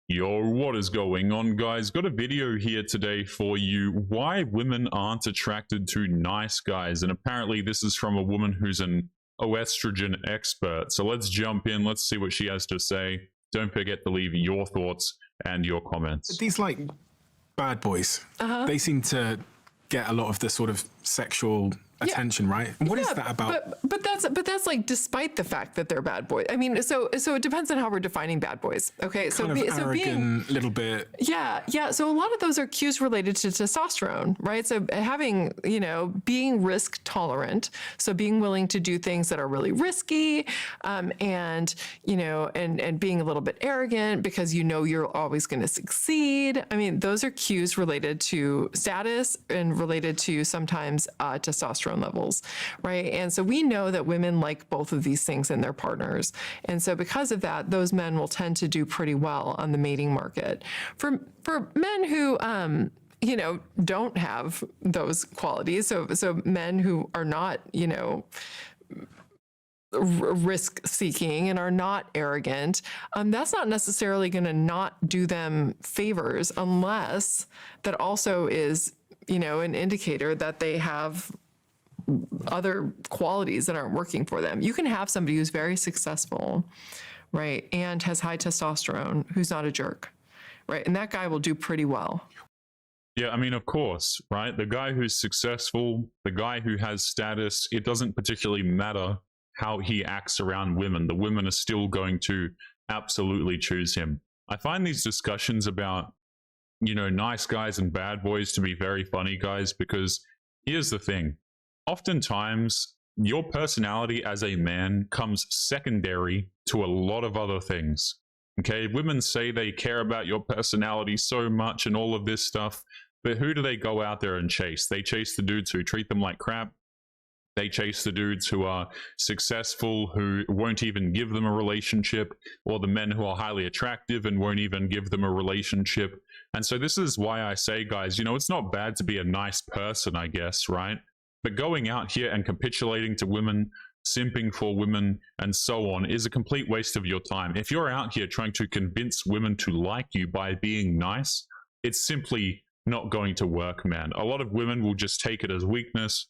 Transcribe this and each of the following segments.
Yo, what is going on, guys? Got a video here today for you. Why women aren't attracted to nice guys. And apparently this is from a woman who's an estrogen expert. So let's jump in. Let's see what she has to say. Don't forget to leave your thoughts and your comments. These like bad boys, they seem to get a lot of the sort of sexual attention, right? What is that about? But that's like despite the fact that they're bad boys. I mean, so it depends on how we're defining bad boys. Okay, so Kind of arrogant, little bit. Yeah. So a lot of those are cues related to testosterone, right? So having, being risk tolerant, so being willing to do things that are really risky, and being a little bit arrogant because you're always going to succeed. I mean, those are cues related to status and related to sometimes testosterone levels, right? And so we know that women like both of these things in their partners. And so because of that, those men will tend to do pretty well on the mating market. For men who don't have those qualities, so men who are not, risk seeking and are not arrogant, that's not necessarily going to not do them favors unless that also is, an indicator that they have other qualities that aren't working for them. You can have somebody who's very successful, right, and has high testosterone, who's not a jerk, right? And that guy will do pretty well. Yeah, I mean, of course, right? The guy who's successful, the guy who has status, it doesn't particularly matter how he acts around women. The women are still going to absolutely choose him. I find these discussions about, nice guys and bad boys to be very funny, guys, because here's the thing. Oftentimes, your personality as a man comes secondary to a lot of other things. Okay, women say they care about your personality so much and all of this stuff, but who do they go out there and chase? They chase the dudes who treat them like crap. They chase the dudes who are successful, who won't even give them a relationship, or the men who are highly attractive and won't even give them a relationship. And so this is why I say, guys, it's not bad to be a nice person, I guess, right? But going out here and capitulating to women, simping for women, and so on is a complete waste of your time. If you're out here trying to convince women to like you by being nice, it's simply not going to work, man. A lot of women will just take it as weakness.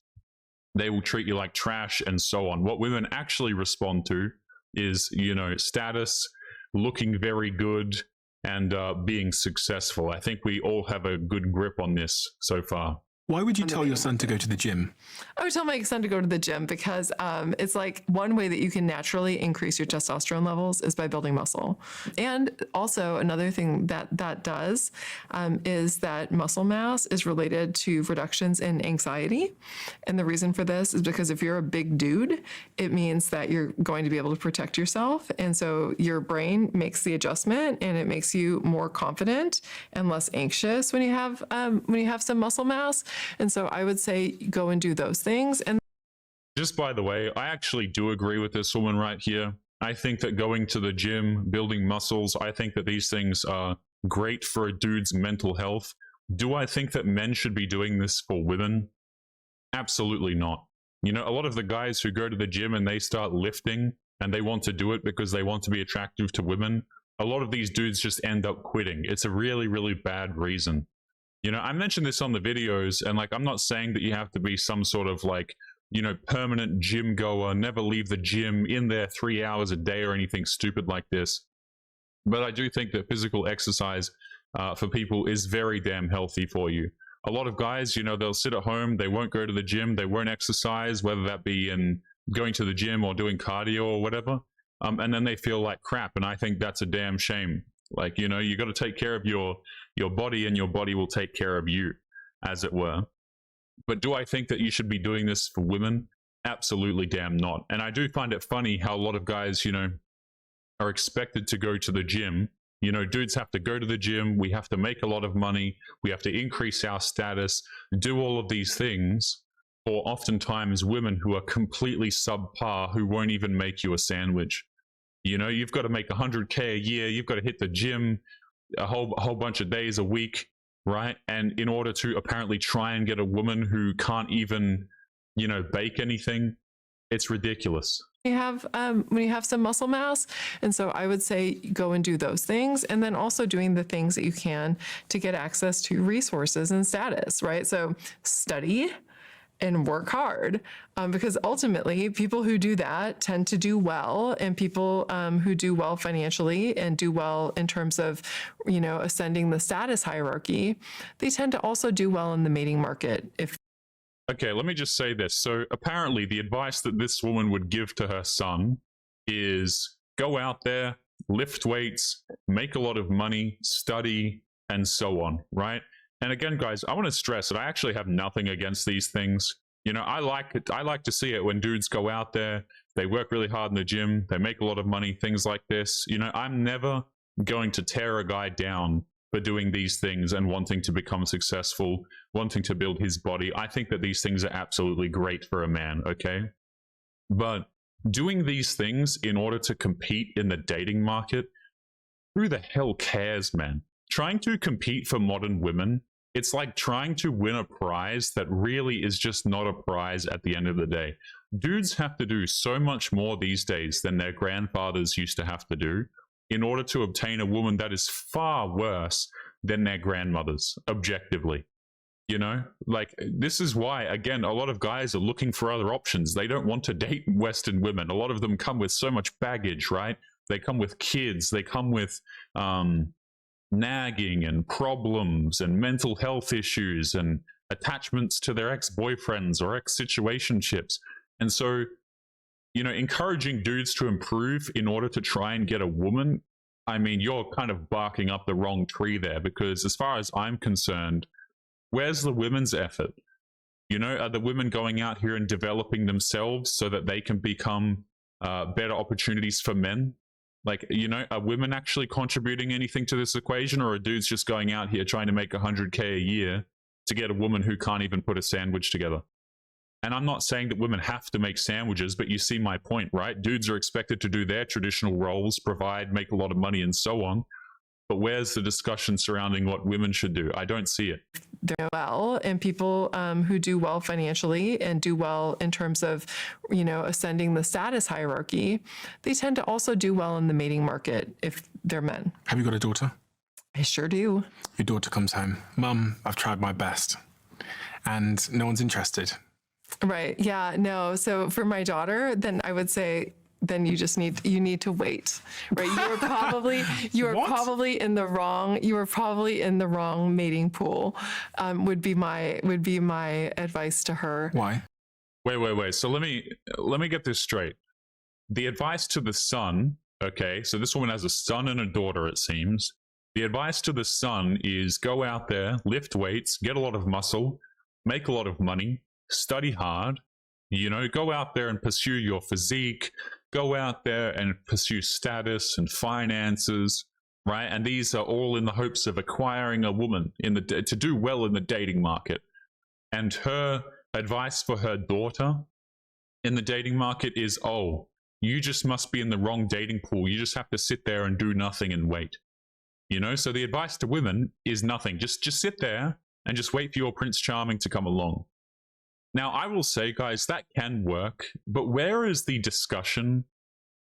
They will treat you like trash and so on. What women actually respond to is, status, looking very good, and being successful. I think we all have a good grip on this so far. Why would you tell your son to go to the gym? I would tell my son to go to the gym because it's like one way that you can naturally increase your testosterone levels is by building muscle. And also another thing that does is that muscle mass is related to reductions in anxiety. And the reason for this is because if you're a big dude, it means that you're going to be able to protect yourself. And so your brain makes the adjustment and it makes you more confident and less anxious when you have some muscle mass. And so I would say go and do those things. And just by the way, I actually do agree with this woman right here. I think that going to the gym, building muscles, I think that these things are great for a dude's mental health. Do I think that men should be doing this for women? Absolutely not. A lot of the guys who go to the gym and they start lifting and they want to do it because they want to be attractive to women, a lot of these dudes just end up quitting. It's a really, really bad reason. I mentioned this on the videos, and I'm not saying that you have to be some sort of permanent gym goer, never leave the gym, in there 3 hours a day or anything stupid like this. But I do think that physical exercise for people is very damn healthy for you. A lot of guys, they'll sit at home, they won't go to the gym, they won't exercise, whether that be in going to the gym or doing cardio or whatever, and then they feel like crap, and I think that's a damn shame. You got to take care of your body, and your body will take care of you, as it were. But do I think that you should be doing this for women? Absolutely damn not. And I do find it funny how a lot of guys, are expected to go to the gym. Dudes have to go to the gym. We have to make a lot of money. We have to increase our status, do all of these things for oftentimes women who are completely subpar, who won't even make you a sandwich. You've got to make 100K a year. You've got to hit the gym a whole bunch of days a week, right? And in order to apparently try and get a woman who can't even, bake anything, it's ridiculous. when you have some muscle mass. And so I would say go and do those things, and then also doing the things that you can to get access to resources and status, right? So study and work hard, because ultimately people who do that tend to do well, and people who do well financially and do well in terms of, ascending the status hierarchy, they tend to also do well in the mating market. Okay, let me just say this. So apparently the advice that this woman would give to her son is go out there, lift weights, make a lot of money, study, and so on, right? And again, guys, I want to stress that I actually have nothing against these things. I like it. I like to see it when dudes go out there, they work really hard in the gym, they make a lot of money, things like this. I'm never going to tear a guy down for doing these things and wanting to become successful, wanting to build his body. I think that these things are absolutely great for a man, okay? But doing these things in order to compete in the dating market, who the hell cares, man? Trying to compete for modern women, it's like trying to win a prize that really is just not a prize at the end of the day. Dudes have to do so much more these days than their grandfathers used to have to do in order to obtain a woman that is far worse than their grandmothers, objectively. This is why, again, a lot of guys are looking for other options. They don't want to date Western women. A lot of them come with so much baggage, right? They come with kids. They come with nagging and problems and mental health issues and attachments to their ex-boyfriends or ex-situationships. And so, encouraging dudes to improve in order to try and get a woman, I mean, you're kind of barking up the wrong tree there, because as far as I'm concerned, where's the women's effort? Are the women going out here and developing themselves so that they can become better opportunities for men? Are women actually contributing anything to this equation, or are dudes just going out here trying to make $100K a year to get a woman who can't even put a sandwich together? And I'm not saying that women have to make sandwiches, but you see my point, right? Dudes are expected to do their traditional roles, provide, make a lot of money, and so on. But where's the discussion surrounding what women should do? I don't see it. They're well, and people who do well financially and do well in terms of, ascending the status hierarchy, they tend to also do well in the mating market if they're men. Have you got a daughter? I sure do. Your daughter comes home. Mum, I've tried my best. And no one's interested. Right. Yeah. No. So for my daughter, then I would say, then you need to wait, right? You are probably in the wrong mating pool. Would be my advice to her. Why? Wait. So let me get this straight. The advice to the son, okay, so this woman has a son and a daughter, it seems. The advice to the son is go out there, lift weights, get a lot of muscle, make a lot of money, study hard, go out there and pursue your physique, go out there and pursue status and finances, right? And these are all in the hopes of acquiring a woman to do well in the dating market. And her advice for her daughter in the dating market is, oh, you just must be in the wrong dating pool. You just have to sit there and do nothing and wait. So the advice to women is nothing. Just sit there and just wait for your Prince Charming to come along. Now, I will say, guys, that can work, but where is the discussion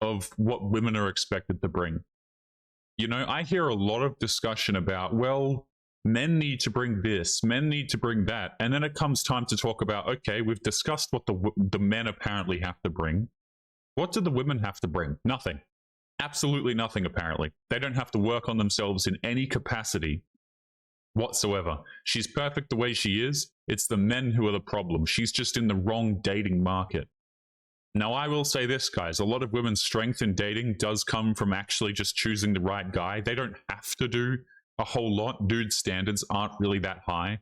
of what women are expected to bring? I hear a lot of discussion about, well, men need to bring this, men need to bring that. And then it comes time to talk about, okay, we've discussed what the men apparently have to bring. What do the women have to bring? Nothing. Absolutely nothing, apparently. They don't have to work on themselves in any capacity whatsoever. She's perfect the way she is. It's the men who are the problem. She's just in the wrong dating market. Now, I will say this, guys. A lot of women's strength in dating does come from actually just choosing the right guy. They don't have to do a whole lot. Dude standards aren't really that high.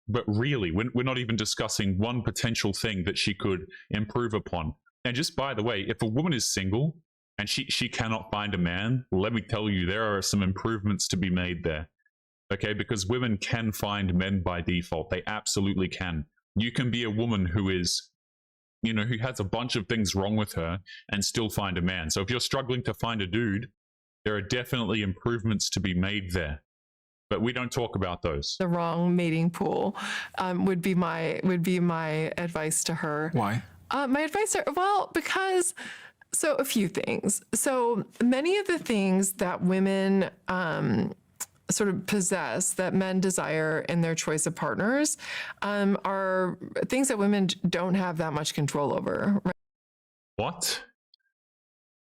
But really, we're not even discussing one potential thing that she could improve upon. And just by the way, if a woman is single and she cannot find a man, let me tell you, there are some improvements to be made there. Okay, because women can find men by default. They absolutely can. You can be a woman who is, who has a bunch of things wrong with her and still find a man. So if you're struggling to find a dude, there are definitely improvements to be made there. But we don't talk about those. The wrong mating pool would be my advice to her. Why? My advice to her, well, because So a few things. So many of the things that women sort of possess that men desire in their choice of partners are things that women don't have that much control over. Right?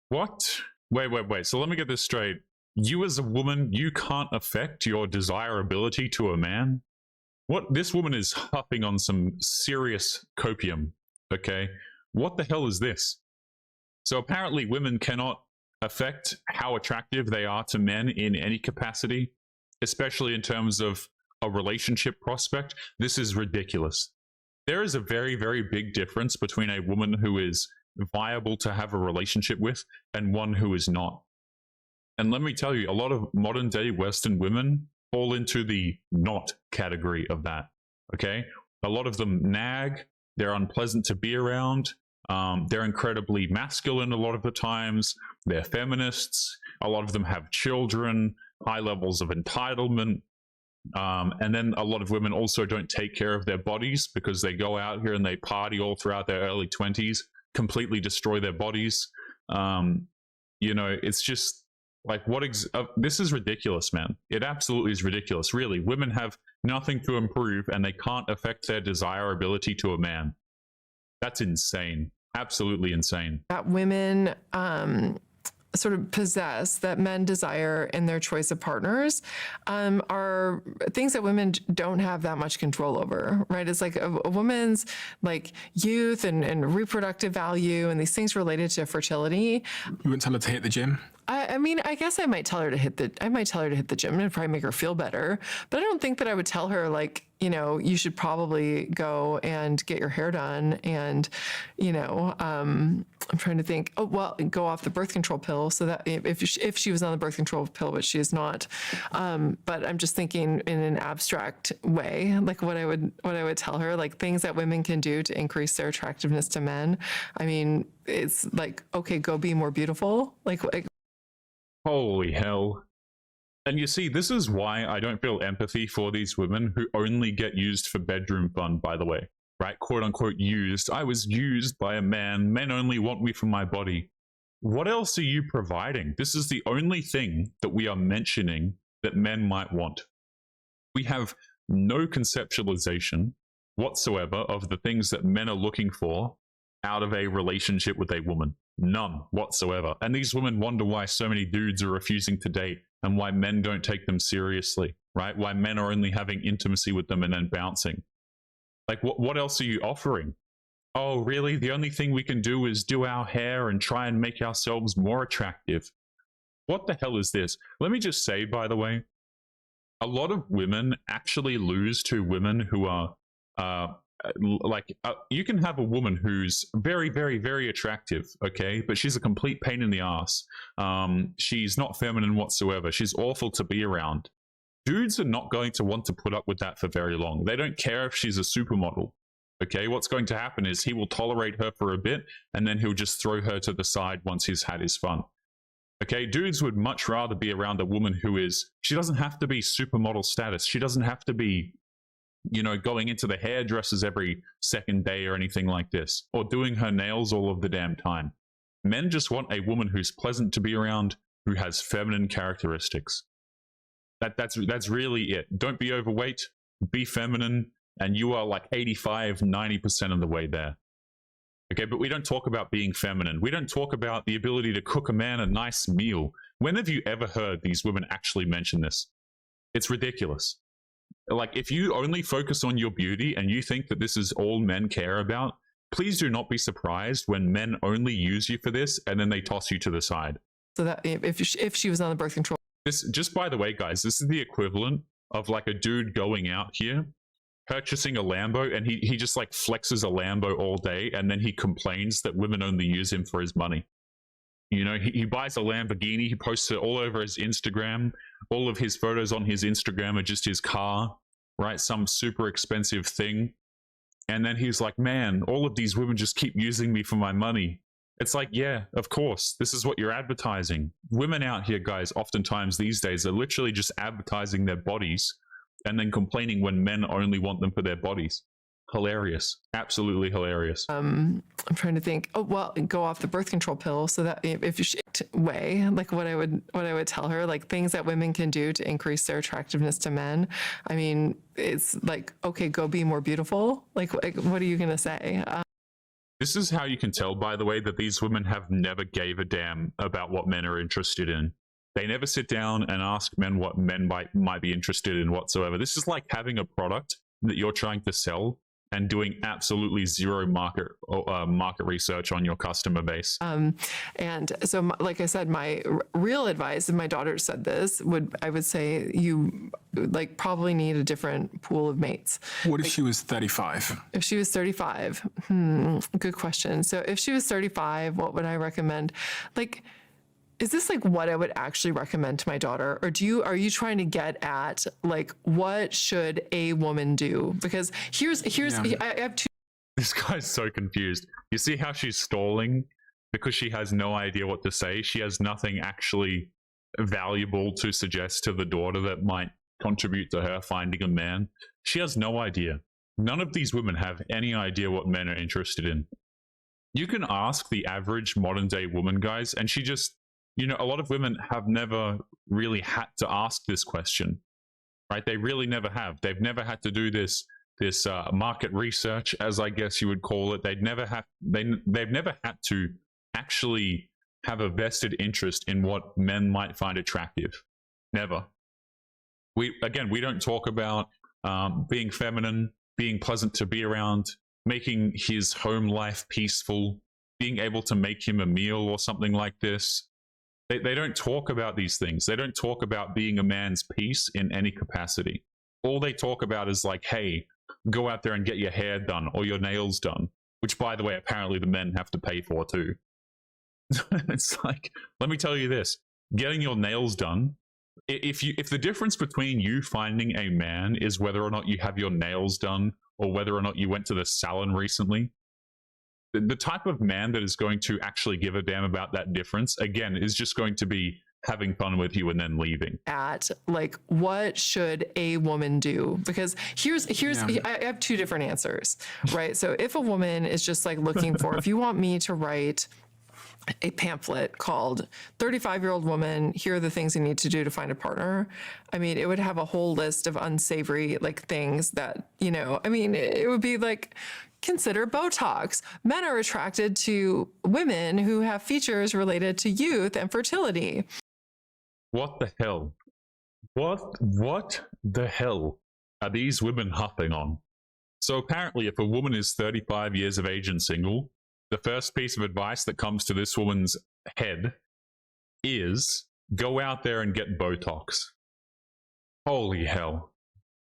What? Wait. So let me get this straight. You as a woman, you can't affect your desirability to a man? What? This woman is huffing on some serious copium, okay? What the hell is this? So apparently women cannot affect how attractive they are to men in any capacity, especially in terms of a relationship prospect. This is ridiculous. There is a very, very big difference between a woman who is viable to have a relationship with and one who is not. And let me tell you, a lot of modern day Western women fall into the not category of that. Okay? A lot of them nag, they're unpleasant to be around, they're incredibly masculine a lot of the times, they're feminists, a lot of them have children, high levels of entitlement. And then a lot of women also don't take care of their bodies because they go out here and they party all throughout their early 20s, completely destroy their bodies. You know, it's just like, this is ridiculous, man. It absolutely is ridiculous. Really, women have nothing to improve and they can't affect their desirability to a man. That's insane. Absolutely insane. That women sort of possess that men desire in their choice of partners are things that women don't have that much control over, right? It's like a woman's like youth and reproductive value and these things related to fertility. You wouldn't tell her to hit the gym? I mean, I guess I might tell her to hit the gym and probably make her feel better. But I don't think that I would tell her like, you know, you should probably go and get your hair done and, you know, I'm trying to think, oh, well, go off the birth control pill so that if she was on the birth control pill, but she is not. But I'm just thinking in an abstract way, like what I would tell her, like things that women can do to increase their attractiveness to men. I mean, it's like, okay, go be more beautiful. Like holy hell. And you see, this is why I don't feel empathy for these women who only get used for bedroom fun, by the way, right? Quote unquote used. I was used by a man. Men only want me for my body. What else are you providing? This is the only thing that we are mentioning that men might want. We have no conceptualization whatsoever of the things that men are looking for out of a relationship with a woman. None whatsoever. And these women wonder why so many dudes are refusing to date and why men don't take them seriously, right? Why men are only having intimacy with them and then bouncing. Like, what else are you offering? Oh, really? The only thing we can do is do our hair and try and make ourselves more attractive. What the hell is this? Let me just say, by the way, a lot of women actually lose to women who are you can have a woman who's very, very, very attractive, okay, but she's a complete pain in the ass. She's not feminine whatsoever. She's awful to be around. Dudes are not going to want to put up with that for very long. They don't care if she's a supermodel. Okay, what's going to happen is he will tolerate her for a bit and then he'll just throw her to the side once he's had his fun. Okay, dudes would much rather be around a woman who is, she doesn't have to be supermodel status. She doesn't have to be, you know, going into the hairdressers every second day or anything like this, or doing her nails all of the damn time. Men just want a woman who's pleasant to be around, who has feminine characteristics. That's really it. Don't be overweight, be feminine, and you are like 85, 90% of the way there. Okay, but we don't talk about being feminine. We don't talk about the ability to cook a man a nice meal. When have you ever heard these women actually mention this? It's ridiculous. Like, if you only focus on your beauty and you think that this is all men care about, please do not be surprised when men only use you for this and then they toss you to the side. So that if she was on the birth control. This, just by the way, guys, this is the equivalent of like a dude going out here, purchasing a Lambo, and he just like flexes a Lambo all day, and then he complains that women only use him for his money. You know, he buys a Lamborghini, he posts it all over his Instagram. All of his photos on his Instagram are just his car, right? Some super expensive thing. And then he's like, man, all of these women just keep using me for my money. It's like, yeah, of course, this is what you're advertising. Women out here, guys, oftentimes these days are literally just advertising their bodies and then complaining when men only want them for their bodies. hilarious, absolutely hilarious. I'm trying to think. Oh well, go off the birth control pill. So that if you way, like what I would tell her, like things that women can do to increase their attractiveness to men. I mean, it's like, okay, go be more beautiful. Like what are you gonna say? This is how you can tell, by the way, that these women have never gave a damn about what men are interested in. They never sit down and ask men what men might be interested in whatsoever. This is like having a product that you're trying to sell and doing absolutely zero market research on your customer base. And so, like I said, my real advice, and my daughter said this, I would say you like probably need a different pool of mates. What if she was 35? If she was 35, good question. So if she was 35, what would I recommend? Like, is this like what I would actually recommend to my daughter? Or are you trying to get at like, what should a woman do? Because here's, I have two. This guy's so confused. You see how she's stalling because she has no idea what to say. She has nothing actually valuable to suggest to the daughter that might contribute to her finding a man. She has no idea. None of these women have any idea what men are interested in. You can ask the average modern day woman, guys, and she just, a lot of women have never really had to ask this question, right? They really never have. They've never had to do this market research, as I guess you would call it. They've never had to actually have a vested interest in what men might find attractive. Never. We don't talk about being feminine, being pleasant to be around, making his home life peaceful, being able to make him a meal or something like this. They don't talk about these things. They don't talk about being a man's piece in any capacity. All they talk about is like, hey, go out there and get your hair done or your nails done, which, by the way, apparently the men have to pay for too. It's like, let me tell you this, getting your nails done, if the difference between you finding a man is whether or not you have your nails done or whether or not you went to the salon recently, the type of man that is going to actually give a damn about that difference, again, is just going to be having fun with you and then leaving. At like, what should a woman do? Because I have two different answers, right? So if a woman is just like looking for, if you want me to write a pamphlet called 35-year-old woman, here are the things you need to do to find a partner. I mean, it would have a whole list of unsavory like things that, it would be like, consider Botox. Men are attracted to women who have features related to youth and fertility. What the hell? What the hell are these women hopping on? So apparently, if a woman is 35 years of age and single, the first piece of advice that comes to this woman's head is go out there and get Botox. Holy hell.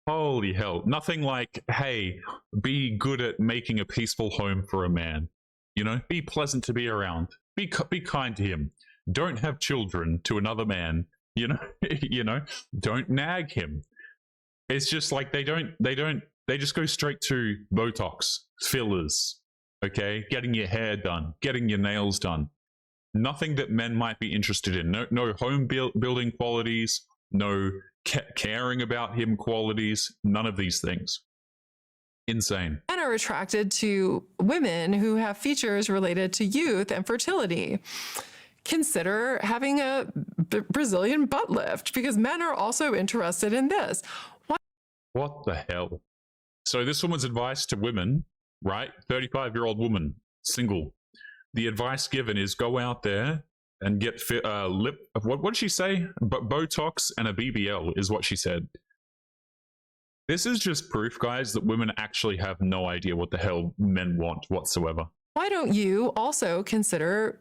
Holy hell. Nothing like, hey, be good at making a peaceful home for a man. Be pleasant to be around. Be kind to him. Don't have children to another man. Don't nag him. It's just like they just go straight to Botox, fillers, okay? Getting your hair done, getting your nails done. Nothing that men might be interested in. No home building qualities, no caring about him qualities, none of these things. Insane. Men are attracted to women who have features related to youth and fertility. Consider having a Brazilian butt lift because men are also interested in this. What the hell? So this woman's advice to women, right? 35-year-old woman, single. The advice given is go out there and get what did she say? Botox and a BBL is what she said. This is just proof, guys, that women actually have no idea what the hell men want whatsoever. Why don't you also consider,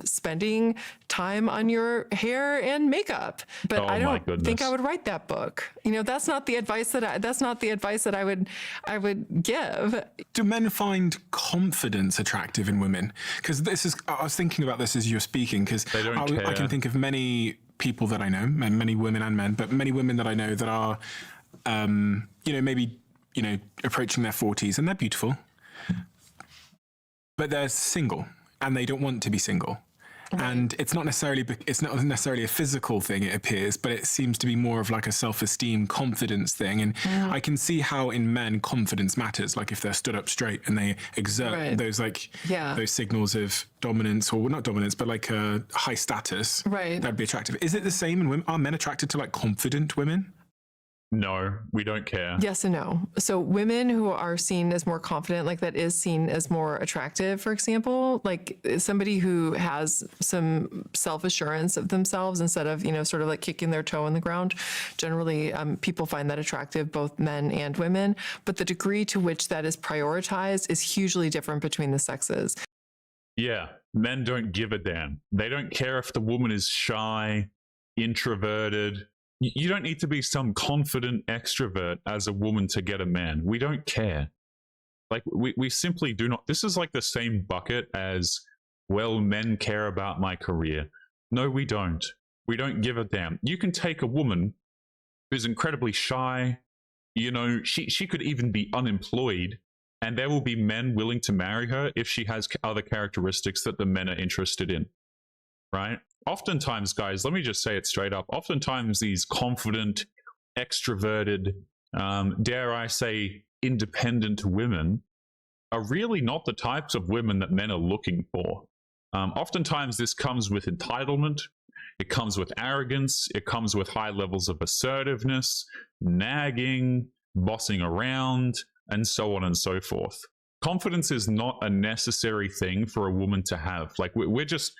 spending time on your hair and makeup? But I don't think I would write that book. That's not the advice that I would give. Do men find confidence attractive in women? Because I was thinking about this as you were speaking, because I can think of many people that I know, many women and men, but many women that I know that are, maybe, approaching their 40s and they're beautiful. But they're single and they don't want to be single. And it's not necessarily a physical thing, it appears, but it seems to be more of like a self-esteem, confidence thing. And I can see how in men confidence matters. Like if they're stood up straight and they exert those those signals of dominance, or not dominance, but like a high status, that'd be attractive. Is it the same in women? Are men attracted to like confident women? No, we don't care. Yes and no. So women who are seen as more confident, like that is seen as more attractive, for example, like somebody who has some self-assurance of themselves instead of, sort of like kicking their toe in the ground. Generally, people find that attractive, both men and women, but the degree to which that is prioritized is hugely different between the sexes. Yeah, men don't give a damn. They don't care if the woman is shy, introverted. You don't need to be some confident extrovert as a woman to get a man. We don't care. Like, we simply do not. This is like the same bucket as, well, men care about my career. No, we don't. We don't give a damn. You can take a woman who's incredibly shy, she could even be unemployed, and there will be men willing to marry her if she has other characteristics that the men are interested in, right? Oftentimes, guys, let me just say it straight up. Oftentimes, these confident, extroverted, dare I say, independent women are really not the types of women that men are looking for. Oftentimes, this comes with entitlement. It comes with arrogance. It comes with high levels of assertiveness, nagging, bossing around, and so on and so forth. Confidence is not a necessary thing for a woman to have. Like, we're just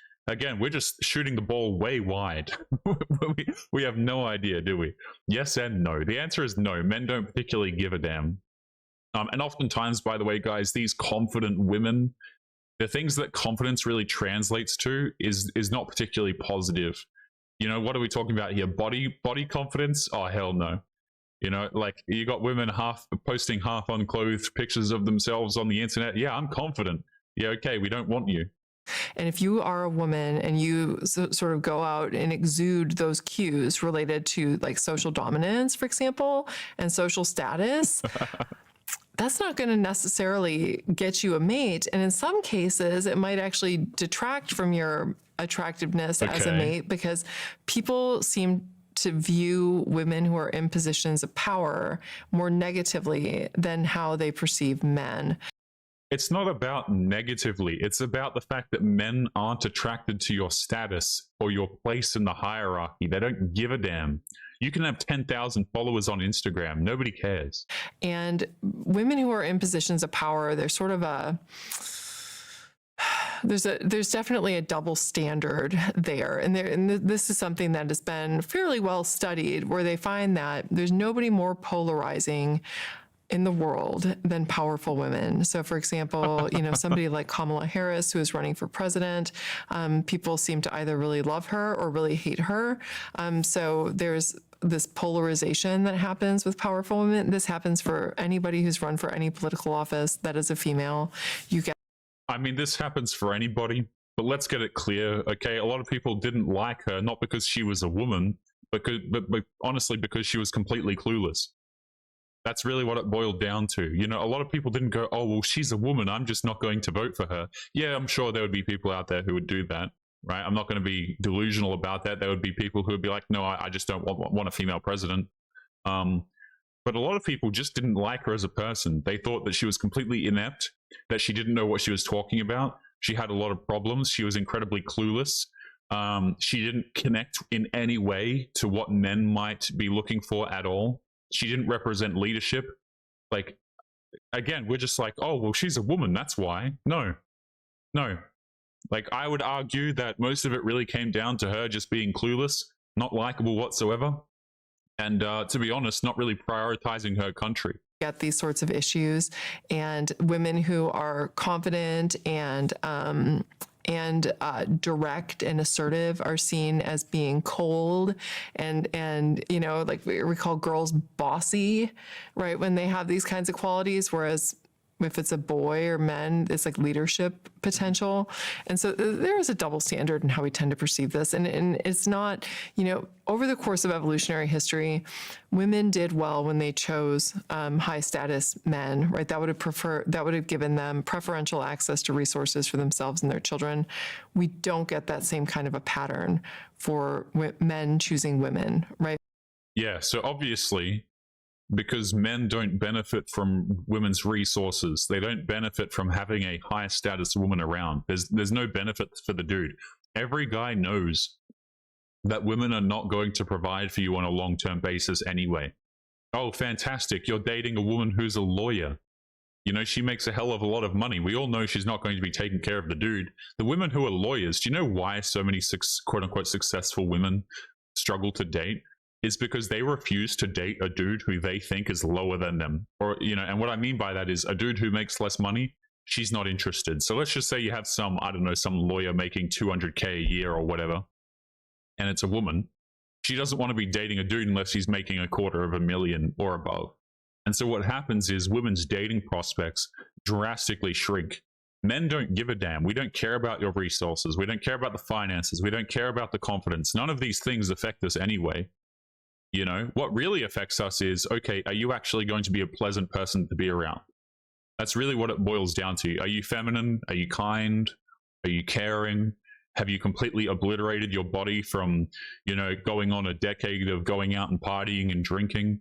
shooting the ball way wide. we have no idea, do we? Yes and no. The answer is no. Men don't particularly give a damn. And oftentimes, by the way, guys, these confident women, the things that confidence really translates to is not particularly positive. What are we talking about here? Body confidence? Oh, hell no. Like, you got women posting half unclothed pictures of themselves on the internet. Yeah, I'm confident. Yeah, okay, we don't want you. And if you are a woman and you sort of go out and exude those cues related to like social dominance, for example, and social status, that's not going to necessarily get you a mate. And in some cases, it might actually detract from your attractiveness as a mate, because people seem to view women who are in positions of power more negatively than how they perceive men. It's not about negatively. It's about the fact that men aren't attracted to your status or your place in the hierarchy. They don't give a damn. You can have 10,000 followers on Instagram. Nobody cares. And women who are in positions of power, there's sort of there's definitely a double standard there. And this is something that has been fairly well studied, where they find that there's nobody more polarizing in the world than powerful women. So, for example, somebody like Kamala Harris, who is running for president, people seem to either really love her or really hate her. So there's this polarization that happens with powerful women. This happens for anybody who's run for any political office that is a female. This happens for anybody, but let's get it clear, okay? A lot of people didn't like her, not because she was a woman, but honestly because she was completely clueless. That's really what it boiled down to. A lot of people didn't go, oh, well, she's a woman, I'm just not going to vote for her. Yeah, I'm sure there would be people out there who would do that, right? I'm not going to be delusional about that. There would be people who would be like, no, I just don't want a female president. But a lot of people just didn't like her as a person. They thought that she was completely inept, that she didn't know what she was talking about. She had a lot of problems. She was incredibly clueless. She didn't connect in any way to what men might be looking for at all. She didn't represent leadership. Like, again, we're just like, oh, well, she's a woman, that's why. No. Like, I would argue that most of it really came down to her just being clueless, not likable whatsoever, and to be honest, not really prioritizing her country. Get these sorts of issues, and women who are confident and direct and assertive are seen as being cold and like we call girls bossy, right? When they have these kinds of qualities, whereas if it's a boy or men, it's like leadership potential. And so there is a double standard in how we tend to perceive this. And it's not, over the course of evolutionary history, women did well when they chose high status men, right? That would have given them preferential access to resources for themselves and their children. We don't get that same kind of a pattern for men choosing women, right? Yeah. So obviously, because men don't benefit from women's resources, they don't benefit from having a high status woman around. There's no benefit for the dude. Every guy knows that women are not going to provide for you on a long-term basis anyway. Oh, fantastic. You're dating a woman who's a lawyer. She makes a hell of a lot of money. We all know she's not going to be taking care of the dude. The women who are lawyers, do you know why so many quote-unquote successful women struggle to date? Is because they refuse to date a dude who they think is lower than them. Or, and what I mean by that is a dude who makes less money, she's not interested. So let's just say you have some lawyer making $200K a year or whatever, and it's a woman. She doesn't want to be dating a dude unless he's making $250,000 or above. And so what happens is women's dating prospects drastically shrink. Men don't give a damn. We don't care about your resources. We don't care about the finances. We don't care about the confidence. None of these things affect us anyway. What really affects us is, okay, are you actually going to be a pleasant person to be around? That's really what it boils down to. Are you feminine? Are you kind? Are you caring? Have you completely obliterated your body from, going on a decade of going out and partying and drinking?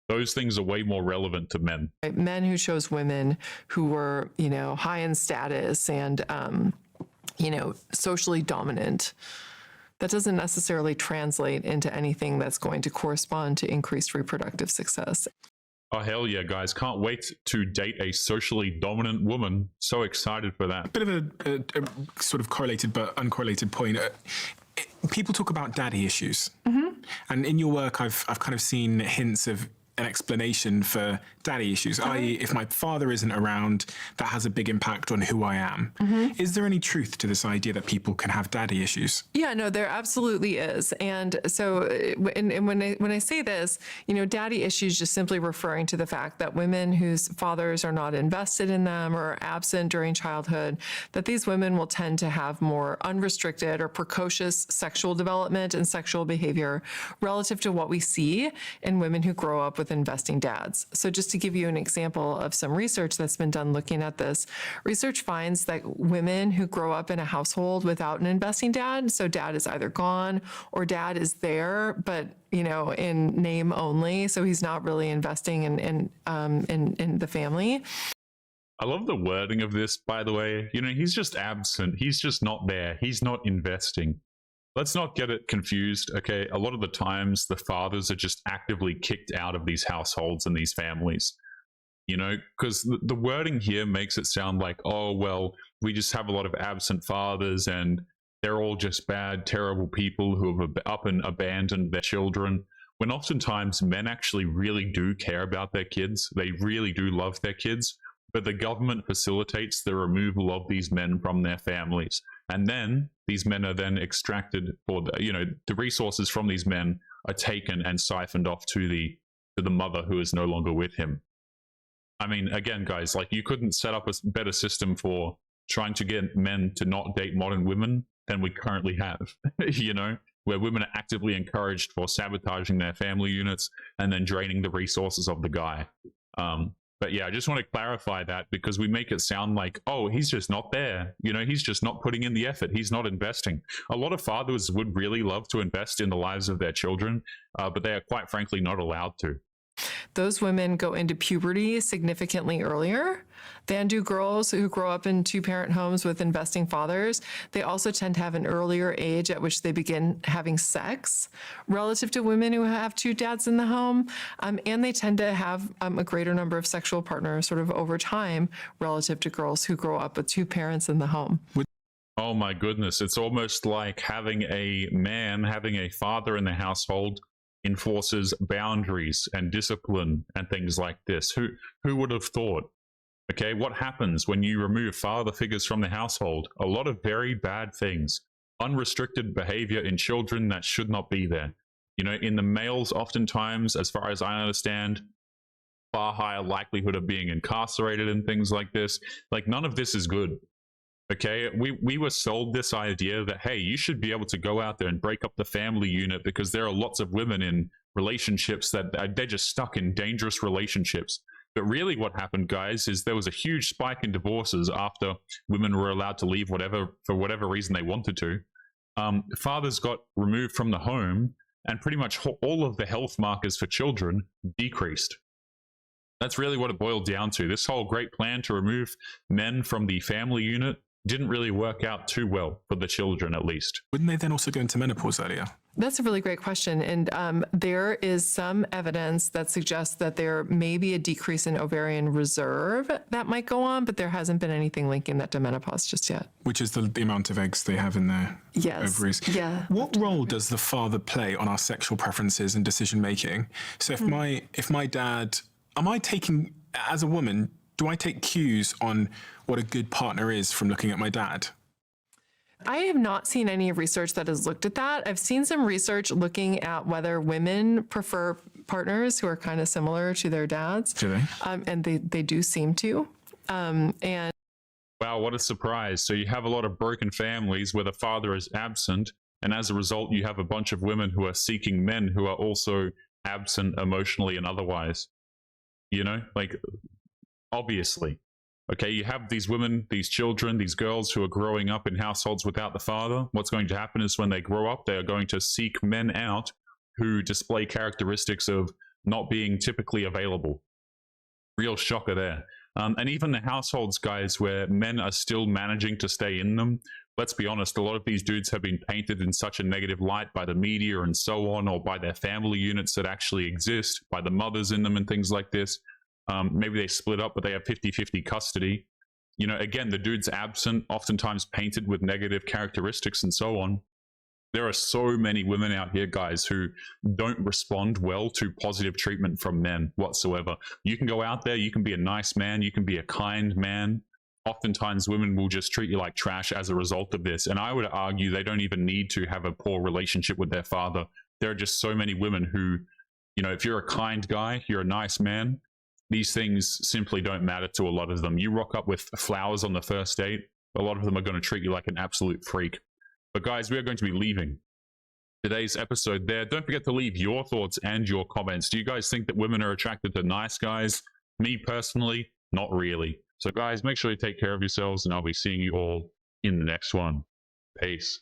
Those things are way more relevant to men. Men who chose women who were, high in status and, socially dominant. That doesn't necessarily translate into anything that's going to correspond to increased reproductive success. Oh, hell yeah, guys. Can't wait to date a socially dominant woman. So excited for that. A bit of a sort of correlated but uncorrelated point. People talk about daddy issues. Mm-hmm. And in your work, I've kind of seen hints of an explanation for daddy issues, i.e. if my father isn't around, that has a big impact on who I am. Mm-hmm. Is there any truth to this idea that people can have daddy issues? Yeah, no, there absolutely is. And so when I say this, daddy issues just simply referring to the fact that women whose fathers are not invested in them or are absent during childhood, that these women will tend to have more unrestricted or precocious sexual development and sexual behavior relative to what we see in women who grow up with investing dads. So just to give you an example of some research that's been done looking at this, research finds that women who grow up in a household without an investing dad, so dad is either gone or dad is there, but in name only, so he's not really investing in the family. I love the wording of this, by the way. He's just absent. He's just not there. He's not investing. Let's not get it confused, okay? A lot of the times, the fathers are just actively kicked out of these households and these families, because the wording here makes it sound like, oh, well, we just have a lot of absent fathers and they're all just bad, terrible people who have up and abandoned their children. When oftentimes men actually really do care about their kids. They really do love their kids, but the government facilitates the removal of these men from their families. And then these men are then extracted, or the resources from these men are taken and siphoned off to the mother who is no longer with him. I mean, again, guys, like you couldn't set up a better system for trying to get men to not date modern women than we currently have, where women are actively encouraged for sabotaging their family units and then draining the resources of the guy. But yeah, I just want to clarify that because we make it sound like, oh, he's just not there. He's just not putting in the effort. He's not investing. A lot of fathers would really love to invest in the lives of their children, but they are quite frankly not allowed to. Those women go into puberty significantly earlier than do girls who grow up in two-parent homes with investing fathers. They also tend to have an earlier age at which they begin having sex relative to women who have two dads in the home. And they tend to have a greater number of sexual partners sort of over time relative to girls who grow up with two parents in the home. Oh my goodness. It's almost like having a father in the household enforces boundaries and discipline and things like this. Who would have thought? Okay, what happens when you remove father figures from the household? A lot of very bad things. Unrestricted behavior in children that should not be there. In the males, oftentimes, as far as I understand, far higher likelihood of being incarcerated and things like this. Like, none of this is good. Okay, we were sold this idea that, hey, you should be able to go out there and break up the family unit because there are lots of women in relationships that they're just stuck in dangerous relationships. But really what happened, guys, is there was a huge spike in divorces after women were allowed to leave for whatever reason they wanted to. Fathers got removed from the home, and pretty much all of the health markers for children decreased. That's really what it boiled down to. This whole great plan to remove men from the family unit didn't really work out too well for the children, at least. Wouldn't they then also go into menopause earlier? That's a really great question. And there is some evidence that suggests that there may be a decrease in ovarian reserve that might go on, but there hasn't been anything linking that to menopause just yet. Which is the amount of eggs they have in their ovaries. Yeah. What role does the father play on our sexual preferences and decision making? So if my dad, am I taking, as a woman, do I take cues on what a good partner is from looking at my dad? I have not seen any research that has looked at that. I've seen some research looking at whether women prefer partners who are kind of similar to their dads. Do they? And they do seem to. And wow, what a surprise. So you have a lot of broken families where the father is absent, and as a result, you have a bunch of women who are seeking men who are also absent emotionally and otherwise. You know, like, obviously. Okay, you have these women, these children, these girls who are growing up in households without the father. What's going to happen is when they grow up, they are going to seek men out who display characteristics of not being typically available. Real shocker there. And even the households, guys, where men are still managing to stay in them, let's be honest, a lot of these dudes have been painted in such a negative light by the media and so on, or by their family units that actually exist, by the mothers in them and things like this. Maybe they split up, but they have 50-50 custody. You know, again, the dude's absent, oftentimes painted with negative characteristics and so on. There are so many women out here, guys, who don't respond well to positive treatment from men whatsoever. You can go out there, you can be a nice man, you can be a kind man. Oftentimes, women will just treat you like trash as a result of this. And I would argue they don't even need to have a poor relationship with their father. There are just so many women who, you know, if you're a kind guy, you're a nice man, these things simply don't matter to a lot of them. You rock up with flowers on the first date, a lot of them are going to treat you like an absolute freak. But guys, we are going to be leaving today's episode there. Don't forget to leave your thoughts and your comments. Do you guys think that women are attracted to nice guys? Me personally, not really. So guys, make sure you take care of yourselves, and I'll be seeing you all in the next one. Peace.